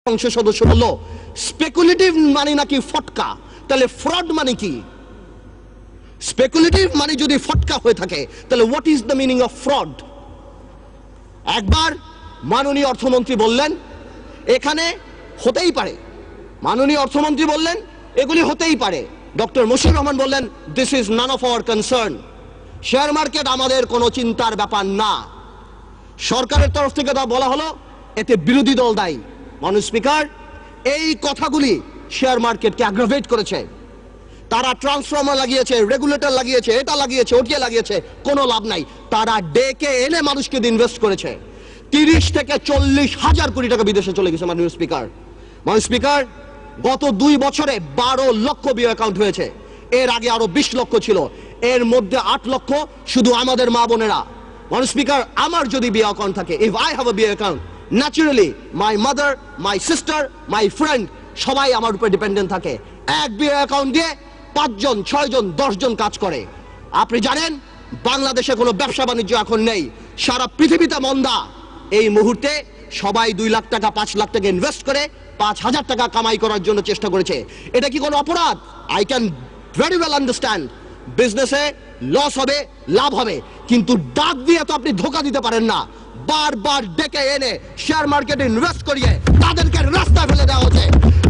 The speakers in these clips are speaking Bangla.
সংসদ সদস্য বলল স্পেকুলেটিভ মানে নাকি ফটকা, তাহলে ফ্রড মানে কি? স্পেকুলেটিভ মানে যদি ফটকা হয়ে থাকে তাহলে what is the meaning of fraud? একবার মাননীয় অর্থমন্ত্রী বললেন এখানে হতেই পারে, মাননীয় অর্থমন্ত্রী বললেন এগুলি হতেই পারে, ডক্টর মুশিউর রহমান বললেন this is none of our concern, share market আমাদের কোনো চিন্তার ব্যাপার না। সরকারের তরফ থেকে তা বলা হলো এতে বিরোধী দল দায়ী। মাননীয় স্পিকার, এই কথাগুলি শেয়ার মার্কেটকে অ্যাগ্রাভেট করেছে। তারা ট্রান্সফর্মার লাগিয়েছে, রেগুলেটর লাগিয়েছে, এটা লাগিয়েছে, ওটিয়ে লাগিয়েছে, কোনো লাভ নাই। তারা ডেকে এনে মানুষকে ইনভেস্ট করেছে। 30 থেকে 40 হাজার কোটি টাকা বিদেশে চলে গেছে। মাননীয় স্পিকার, মাননীয় স্পিকার, গত 2 বছরে 12 লক্ষ বিও অ্যাকাউন্ট হয়েছে। এর আগে আরো 20 লক্ষ ছিল, এর মধ্যে 8 লক্ষ শুধু আমাদের মা বোনেরা। মাননীয় স্পিকার, আমার যদি বিও অ্যাকাউন্ট থাকে, if I have a BO account, naturally my mother, my sister, my friend সবাই আমার উপর ডিপেন্ডেন্ট থাকে। এক বিও অ্যাকাউন্ট দিয়ে 5 জন, 6 জন, 10 জন কাজ করে। আপনি জানেন বাংলাদেশে কোনো ব্যবসা বাণিজ্য এখন নেই, সারা পৃথিবীতে মন্দা। এই মুহূর্তে সবাই 2 লাখ টাকা, 5 লাখ টাকা ইনভেস্ট করে 5,000 টাকা কামাই করার জন্য চেষ্টা করেছে। এটা কি কোনো অপরাধ? I can very well understand বিজনেসে লস হবে, লাভ হবে, কিন্তু ডাক দিয়ে তো আপনি ধোকা দিতে পারেন না। বারবার ডেকে এনে শেয়ার মার্কেটে ইনভেস্ট করিয়ে তাদেরকে রাস্তায় ফেলে দেওয়া হচ্ছে।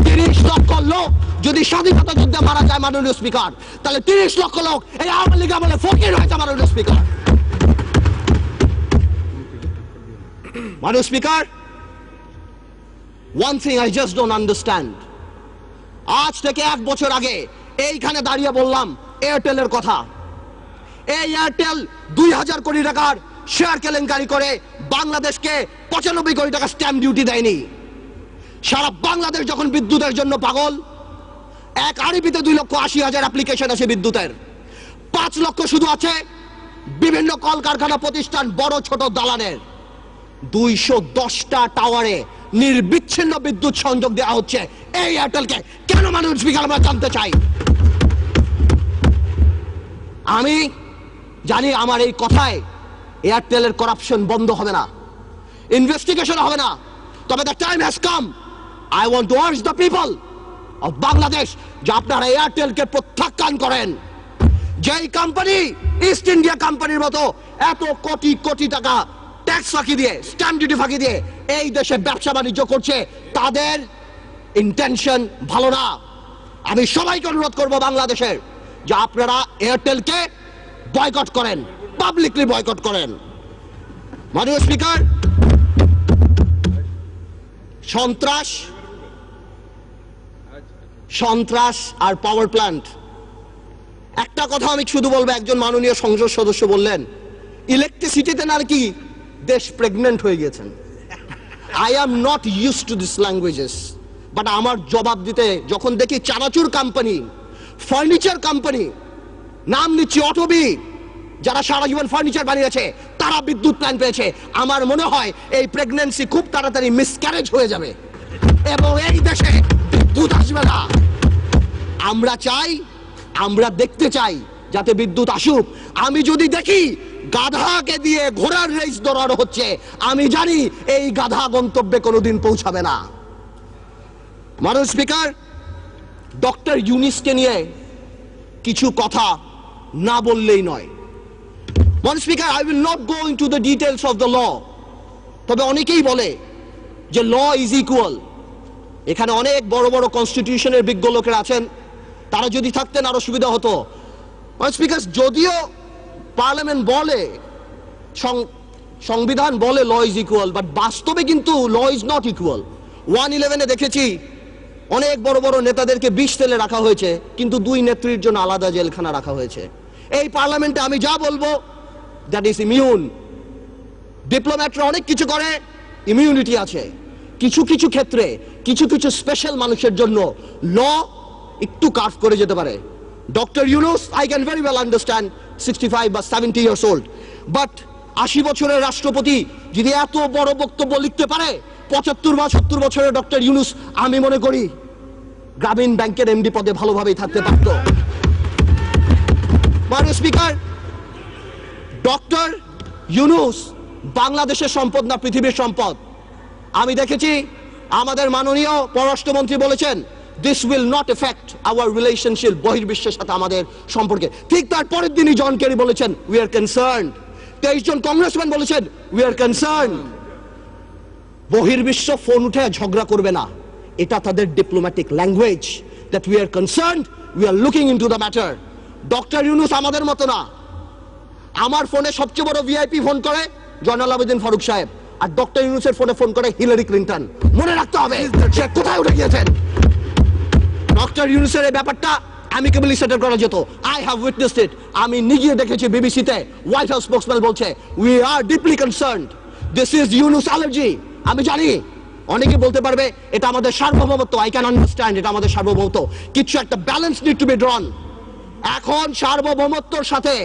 30 লক্ষ লোক যদি স্বাধীনতা যুদ্ধে মারা যায় মাননীয় স্পিকার, তাহলে 30 লক্ষ লোক এই আওয়ামী লীগ আমলে ফকির হয়েছে মাননীয় স্পিকার। মাননীয় speaker, one thing I just don't understand, আজ থেকে 1 বছর আগে এইখানে দাঁড়িয়ে বললাম এয়ারটেলের কথা। এই এয়ারটেল 2000 কোটি টাকার শেয়ার কেলেঙ্কারি করে বাংলাদেশকে 95 কোটি টাকা স্ট্যাম্প ডিউটি দেয়নি। সারা বাংলাদেশ যখন বিদ্যুতের জন্য পাগল, এক আরবিতে 2,80,000 অ্যাপ্লিকেশন আছে বিদ্যুতের, 5 লক্ষ শুধু আছে বিভিন্ন কলকারখানা প্রতিষ্ঠান, বড় ছোট দালানের। 210টা টাওয়ারে নির্বিচ্ছিন্ন বিদ্যুৎ সংযোগ দেওয়া হচ্ছে এই এয়ারটেলকে। কেন মাননীয় স্পিকার, আমরা জানতে চাই। আমি জানি আমার এই কথায় এয়ারটেলের করাপশন বন্ধ হবে না, ইনভেস্টিগেশন হবে না, তবে the time has come. I want to urge the people of Bangladesh যে আপনারা এয়ারটেলকে প্রত্যাখ্যান করেন। যেই কোম্পানি ইস্ট ইন্ডিয়া কোম্পানির মতো এত কোটি কোটি টাকা ট্যাক্স ফাঁকি দিয়ে, স্ট্যাম্প ডিউটি ফাঁকি দিয়ে এই দেশে ব্যবসা বাণিজ্য করছে, তাদের ইন্টেনশন ভালো না। আমি সবাইকে অনুরোধ করব বাংলাদেশের যে আপনারা এয়ারটেলকে বয়কট করেন, পাবলিকলি বয়কট করেন। মাননীয় স্পিকার, সন্ত্রাস আর পাওয়ার প্ল্যান্ট, একটা কথা আমি শুধু বলবো। একজন মাননীয় সংসদ সদস্য বললেন ইলেকট্রিসিটিতে নাকি দেশ প্রেগনেন্ট হয়ে গেছেন। I am not used to this languages, but আমার জবাব দিতে যখন দেখি চানাচুর কোম্পানি, ফার্নিচার কোম্পানি, নাম নিচ্ছি অটোবি, যারা সারা জীবন ফার্নিচার বানিয়েছে, তারা বিদ্যুৎ প্ল্যান্ট পেয়েছে, আমার মনে হয় এই প্রেগন্যান্সি খুব তাড়াতাড়ি মিসক্যারেজ হয়ে যাবে এবং এই দেশে বিদ্যুৎ আসবে না। আমরা চাই, আমরা দেখতে চাই যাতে বিদ্যুৎ আসুক। আমি যদি দেখি গাধাকে দিয়ে ঘোড়ার রেস দৌড়ানো হচ্ছে, আমি জানি এই গাধা গন্তব্যে কোনোদিন পৌঁছাবে না। মাননীয় স্পিকার, ডক্টর ইউনূসকে নিয়ে কিছু কথা না বললেই নয়। মাননীয় speaker, I will not go into the details of the law, তবে অনেকেই বলে যে ল ইজ ইকুয়াল। এখানে অনেক বড় বড় কনস্টিটিউশনের বিজ্ঞ লোকেরা আছেন, তারা যদি থাকতেন আরো সুবিধা হতো। মাননীয় স্পিকার, যদিও পার্লামেন্ট বলে, সংবিধান বলে ল ইজ ইকুয়াল, বাট বাস্তবে কিন্তু ল ইজ নট ইকুয়াল। 111-এ দেখেছি অনেক বড় বড় নেতাদেরকে 20 সেলে রাখা হয়েছে, কিন্তু 2 নেত্রীর জন্য আলাদা জেলখানা রাখা হয়েছে। এই পার্লামেন্টে আমি যা বলবো দ্যাট ইজ ইমিউন। ডিপ্লোম্যাটরা অনেক কিছু করে, ইমিউনিটি আছে। কিছু কিছু ক্ষেত্রে কিছু কিছু স্পেশাল মানুষের জন্য ল একটু কার্ভ করে যেতে পারে। Doctor Yunus, I can very well understand 65 বা 70 ইয়ার্স ওল্ড, বাট 80 বছরের রাষ্ট্রপতি যদি এত বড় বক্তব্য লিখতে পারে, 75 বা 70 বছরের ডক্টর ইউনূস আমি মনে করি গ্রামীণ ব্যাংকের এমডি পদে ভালোভাবেই থাকতে পারত। মাননীয় স্পিকার, ডক্টর ইউনূস বাংলাদেশের সম্পদ না পৃথিবীর সম্পদ। আমি দেখেছি আমাদের মাননীয় পররাষ্ট্রমন্ত্রী বলেছেন this will not effect our relationship বহির্বিশ্বের সাথে আমাদের সম্পর্কে। ঠিক তার পরের দিনই জন কেরি বলেছেন উই আর কনসার্নড। 23 জন কংগ্রেসম্যান বলেছেন উই আর কনসার্নড। বহির্বিশ্ব ফোন উঠে ঝগড়া করবে না, এটা তাদের diplomatic language, that we are concerned, we are looking into the matter. Doctor Yunus আমাদের মতো না। আমার ফোনে সবচেয়ে বড় ভিআইপি ফোন করে জয়নাল আবেদিন ফারুক সাহেব, আর ডক্টর ইউনূসের ফোনে ফোন করে হিলারি ক্লিন্টন। মনে রাখতে হবে সে কোথায় উঠে গিয়েছেন। ডক্টর ইউনূসের এই ব্যাপারটা অ্যামিকেবলি সেটেল করা যেত। আই হ্যাভ উইটনেসড ইট। আমি নিজে দেখেছি বিবিসিতে হোয়াইট হাউস স্পোকসম্যান বলছে we are deeply concerned, this is Yunus allergy. আমি জানি অনেকে বলতে পারবে এটা আমাদের সার্বভৌমত্ব, আই ক্যান আন্ডারস্ট্যান্ড, এটা আমাদের সার্বভৌমত্ব, কিছু একটা ব্যালেন্স নিড টু বি ড্রন। এখন সার্বভৌমত্বর সাথে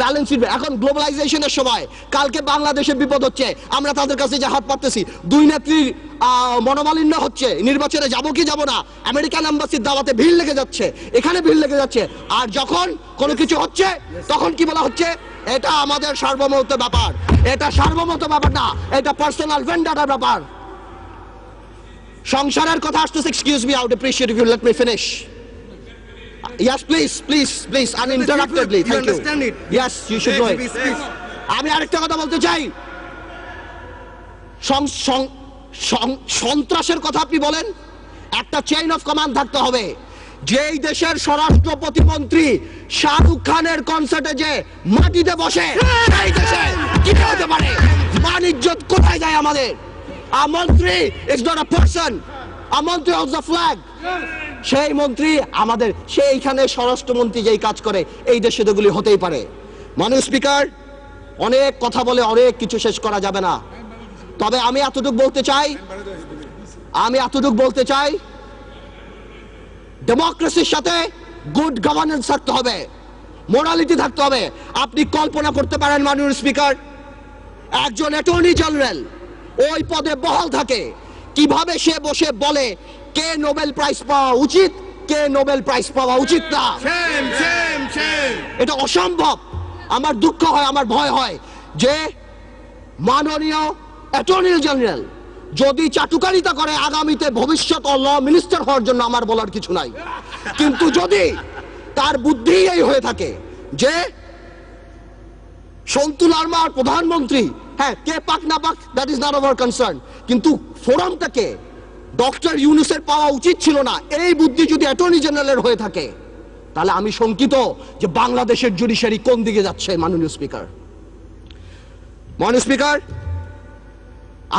ব্যালেন্স, এখন গ্লোবালাইজেশনের সময় কালকে বাংলাদেশের বিপদ হচ্ছে, আমরা তাদের কাছে যে হাত পাততেছি, দুই নেত্রীর মনোমালিন্য হচ্ছে, নির্বাচনে যাব কি যাব না, আমেরিকান এম্বাসির দাওয়াতে ভিড় লেগে যাচ্ছে, এখানে ভিড় লেগে যাচ্ছে, আর যখন কোনো কিছু হচ্ছে তখন কি বলা হচ্ছে এটা আমাদের সার্বভৌমত্ব ব্যাপার। এটা সার্বভৌমত্ব ব্যাপার না, এটা পার্সোনাল ভেন্ডাটার ব্যাপার। সংসারের কথা আসতেছে, excuse me, I would appreciate if you let me finish. Yes, please, uninterruptedly. Thank you. Understand it? Yes, you should know it. আমি আরেকটা কথা বলতে চাই, সন্ত্রাসের কথা আপনি বলেন, একটা চেইন অফ কমান্ড থাকতে হবে। যেই দেশের স্বরাষ্ট্র প্রতিমন্ত্রী শাহরুখ খানের কনসার্টে যে মাটিতে বসে, সেই দেশে কি হতে পারে, মান ইজ্জত কোথায় যায় আমাদের? A মন্ত্রী is not a person, a মন্ত্রী holds the flag। সেই মন্ত্রী আমাদের, সেইখানে স্বরাষ্ট্রমন্ত্রী যেই কাজ করে, এই দেশে এগুলি হতেই পারে। মাননীয় স্পিকার, অনেক কথা বলে অনেক কিছু শেষ করা যাবে না, তবে আমি এতটুকু বলতে চাই ডেমোক্রেসির সাথে গুড গভর্নেন্স থাকতে হবে, মোরালিটি থাকতে হবে। আপনি কল্পনা করতে পারেন মাননীয় স্পিকার, একজন অ্যাটর্নি জেনারেল ওই পদে বহাল থাকে, কিভাবে সে বসে বলে কে নোবেল প্রাইজ পাওয়া উচিত, কে নোবেল প্রাইজ পাওয়া উচিত না। এটা অসম্ভব। আমার দুঃখ হয়, আমার ভয় হয় যে মাননীয় অ্যাটর্নি জেনারেল যদি চাটুকারিতা করে আগামীতে ভবিষ্যৎ ল মিনিস্টার হওয়ার জন্য আমার বলার কিছু নাই, কিন্তু যদি তার বুদ্ধি এই হয়ে থাকে যে সন্তু লারমার প্রধানমন্ত্রী, হ্যাঁ কে পাক না পাক that is not our concern, কিন্তু ফোরামটাকে ডক্টর ইউনূসের পাওয়া উচিত ছিল না, এই বুদ্ধি যদি অ্যাটর্নি জেনারেলের হয়ে থাকে, তাহলে আমি শঙ্কিত যে বাংলাদেশের জুডিশিয়ারি কোন দিকে যাচ্ছে। মাননীয় স্পিকার,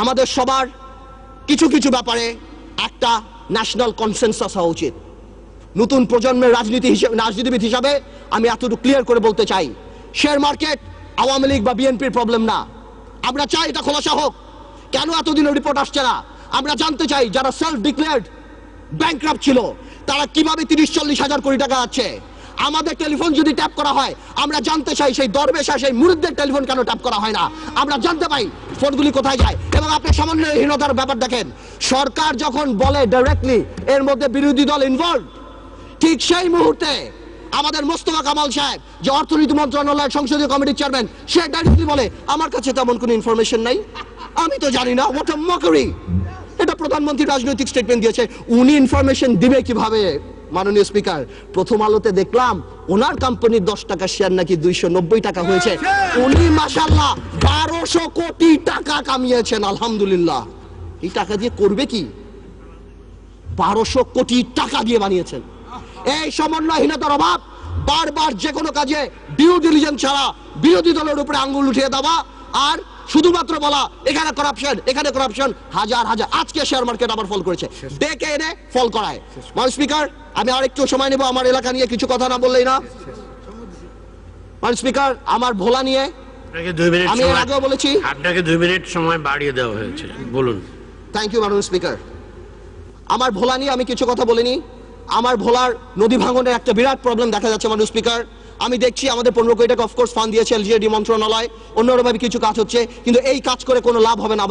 আমাদের সবার কিছু কিছু ব্যাপারে একটা ন্যাশনাল কনসেনসাস হওয়া উচিত। নতুন প্রজন্মের রাজনীতিবিদ হিসাবে আমি এতটুকু ক্লিয়ার করে বলতে চাই, শেয়ার মার্কেট আওয়ামী লীগ বা বিএনপির প্রবলেম না। আমরা চাই এটা খোলাসা হোক। কেন এতদিন রিপোর্ট আসছে না আমরা জানতে চাই। যারা সেলফ ডিক্লেয়ার্ড ব্যাংকরাপ্ট ছিল তারা কিভাবে 30-40 হাজার কোটি টাকা আছে। আমাদের টেলিফোন যদি ট্যাপ করা হয় আমরা জানতে চাই সেই দরবেশা সেই মুরিদদের টেলিফোন কেন ট্যাপ করা হয় না, আমরা জানতে পাই ফোনগুলি কোথায় যায়। এবং আপনি সমন্বয়হীনতার ব্যাপার দেখেন, সরকার যখন বলে ডাইরেক্টলি এর মধ্যে বিরোধী দল ইনভলভ, ঠিক সেই মুহূর্তে আমাদের মোস্তফা কামাল সাহেব যে অর্থনীতি মন্ত্রণালয়ের সংসদীয় কমিটির চেয়ারম্যান, সে ডাইরেক্টলি বলে আমার কাছে তেমন কোনো ইনফরমেশন নাই, আমি তো জানি না। What a mockery! এটা প্রধানমন্ত্রী রাজনৈতিক স্টেটমেন্ট দিয়েছে, উনি ইনফরমেশন দিবে কিভাবে? মাননীয় স্পিকার, প্রথম আলোতে দেখলাম ওনার কোম্পানির 10 টাকা শেয়ার নাকি 290 টাকা হয়েছে। উনি মাশাআল্লাহ 1200 কোটি টাকা কামিয়েছেন, আলহামদুলিল্লাহ। এই টাকা দিয়ে করবে কি? 1200 কোটি টাকা দিয়ে বানিয়েছেন। এই সমন্বয়হীনতার অভাব, বারবার যে কোনো কাজে ডিউ ডিলিজেন্স ছাড়া বিরোধী দলের উপরে আঙ্গুল উঠিয়ে দেওয়া, আর শুধুমাত্র বলা এখানে করাপশন, হাজার হাজার। আজকে শেয়ার মার্কেট আবার ফল করেছে, ডেকে এনে ফল করায়। মাননীয় স্পিকার, আমি আরেকটু সময় নেব, আমার এলাকা নিয়ে কিছু কথা না বললেই না। মাননীয় স্পিকার, আমার ভোলা নিয়ে আমি এর আগেও বলেছি, আপনাকে 2 মিনিট সময় বাড়িয়ে দেওয়া হয়েছে, বলুন। থ্যাংক ইউ মাননীয় স্পিকার। আমার ভোলা নিয়ে আমি কিছু কথা বলিনি। আমার ভোলার নদী ভাঙনের একটা বিরাট প্রবলেম দেখা যাচ্ছে মাননীয় স্পিকার। আমি দেখছি আমাদের 15 কোটি টাকা অফকোর্স ফান্ড দিয়েছে এলজিইডি মন্ত্রণালয়, অন্যভাবে কিছু কাজ হচ্ছে, কিন্তু এই কাজ করে কোনো লাভ হবে না।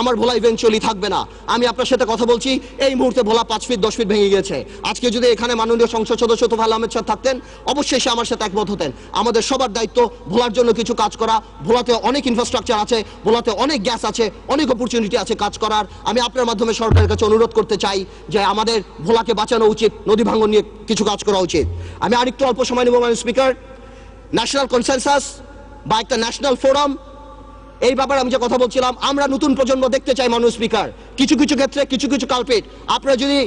আমার ভোলা ইভেনচুয়ালি থাকবে না। আমি আপনার সাথে কথা বলছি, এই মুহূর্তে ভোলা 5 ফিট 10 ফিট ভেঙে গেছে। আজকে যদি এখানে মাননীয় সংসদ সদস্য তোফায়েল আহমেদ স্যার থাকতেন, অবশ্যই সে আমার সাথে একমত হতেন। আমাদের সবার দায়িত্ব ভোলার জন্য কিছু কাজ করা। ভোলাতে অনেক ইনফ্রাস্ট্রাকচার আছে, ভোলাতে অনেক গ্যাস আছে, অনেক অপরচুনিটি আছে কাজ করার। আমি আপনার মাধ্যমে সরকারের কাছে অনুরোধ করতে চাই যে আমাদের ভোলাকে বাঁচানো উচিত, নদী ভাঙন নিয়ে কিছু কাজ করা উচিত। আমি আরেকটু অল্প সময় নেব মাননীয় স্পিকার। ন্যাশনাল কনসেনসাস বা একটা ন্যাশনাল ফোরাম, এই ব্যাপারে আমি যে কথা বলছিলাম, আমরা নতুন প্রজন্ম দেখতে চাই মাননীয় স্পিকার। কিছু কিছু ক্ষেত্রে কিছু কিছু কালপিট, আপনারা যদি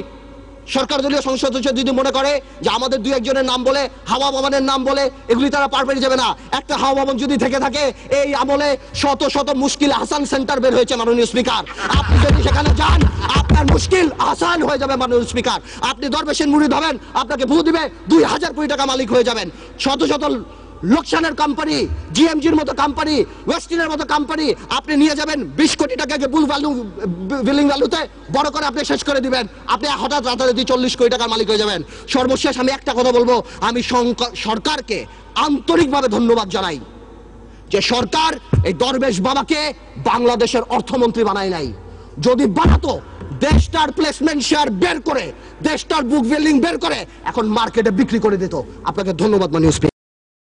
সরকার দলীয় সংসদ সদস্য যদি মনে করে যে আমাদের দুই একজনের নাম বলে, হাওয়া ভবনের নাম বলে এগুলি তারা পার পেয়ে যাবে না। একটা হাওয়া ভবন যদি থেকে থাকে, এই আমলে শত শত মুশকিল আহসান সেন্টার বের হয়েছে মাননীয় স্পিকার। আপনি যদি সেখানে যান, আপনার মুশকিল আসান হয়ে যাবে মাননীয় স্পিকার। আপনি দরবেশের মুরিদ হবেন, আপনাকে ভূ দিবে, 2000 কোটি টাকা মালিক হয়ে যাবেন। শত শত লোকসানের কোম্পানি, জিএমজির মতো কোম্পানি, ওয়েস্টিনের মতো কোম্পানি আপনি নিয়ে যাবেন 20 কোটি টাকাকে বিলিং ভ্যালুতে বড় করে আপনি শেষ করে দিবেন। আপনি হঠাৎ রাতারাতি 40 কোটি টাকার মালিক হয়ে যাবেন। সর্বশেষ আমি একটা কথা বলবো, আমি সরকারকে আন্তরিকভাবে ধন্যবাদ জানাই যে সরকার এই দরবেশ বাবাকে বাংলাদেশের অর্থমন্ত্রী বানায় নাই। যদি বানাতো, দেশটার প্লেসমেন্ট শেয়ার বের করে, দেশটার বুক ভ্যালিং বের করে এখন মার্কেটে বিক্রি করে দিত। আপনাকে ধন্যবাদ মাননীয় স্পিকার।